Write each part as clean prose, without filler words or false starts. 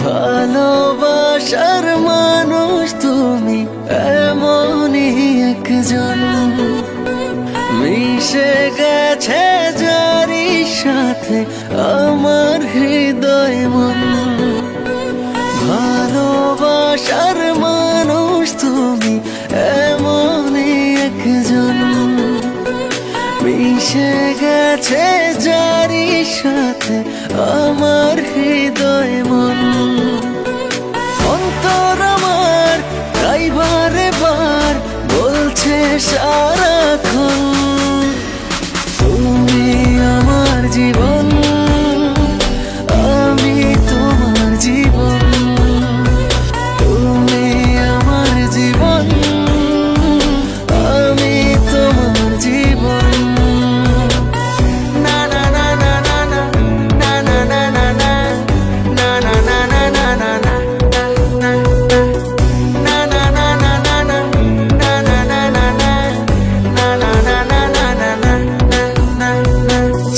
ভালোবাসার মানুষ তুমি এমনই একজন, মিশে গেছে যারি সাথে আমার হৃদয় মন। ভালোবাসার মানুষ তুমি এমনই একজন, মিশে গেছে যারি সাথে আমার হৃদয় মন। অন্তর আমার তাই বারে বার বলছে সারাক্ষণ, তুমি আমার জীবন, আমি তোমার জীবন। তুমি আমার জীবন, আমি তোমার জীবন।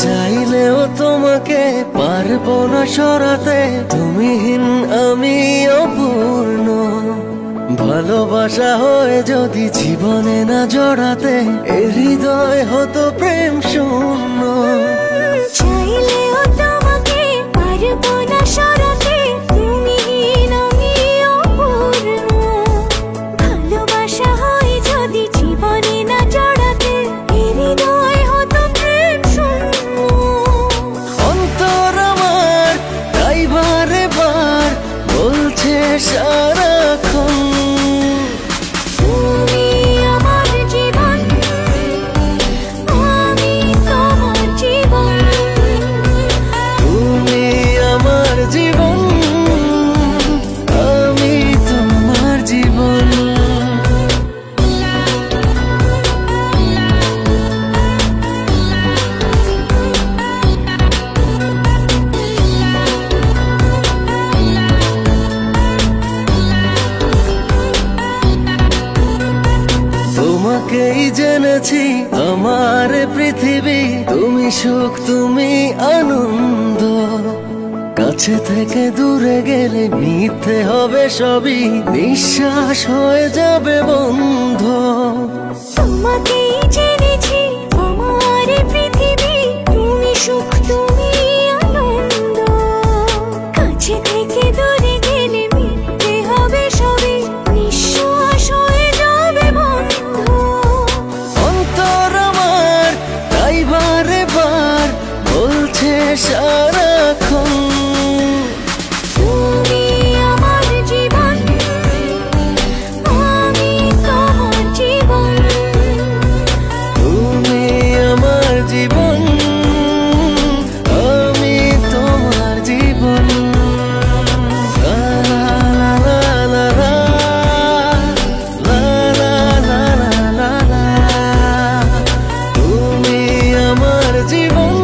চাইলেও তোমাকে পারবো না সরাতে, তুমিহীন আমি অপূর্ণ। ভালোবাসা হয়ে যদি জীবনে না জড়াতে, এ হৃদয় হতো প্রেম শূন্য। চাইলেও তোমাকে পারবো না সরাতে, তুমিহীন আমি অপূর্ণ। ভালোবাসা হয়ে যদি জীবনে না জড়াতে, এ হৃদয় হতো প্রেম শূন্য। অন্তর আমার তাই বারে বার বলছে সারাক্ষণ, তুমি আমার জীবন, আমি তোমার জীবন। তুমি আমার জীবন, আমি তোমার জীবন। তোমাকেই জেনেছি আমার পৃথিবী, তুমি সুখ তুমি আনন্দ। কাছে থেকে দূরে গেলে মিথ্যে হবে সবই, নিঃশ্বাস হয়ে যাবে বন্ধ। তোমাকেই জেনেছি আমার পৃথিবী, তুমি সুখ তুমি আনন্দ। কাছে থেকে দূরে গেলে মিথ্যে হবে সবই, নিঃশ্বাস হয়ে যাবে বন্ধ। অন্তর আমার তাই বারে বার বলছে সারাক্ষণ, তুমি আমার জীবন, আমি তোমার জীবন। তুমি আমার জীবন, আমি তোমার জীবন। লা লা লা লা লা, লা লা লা লা লা লা। তুমি আমার জীবন,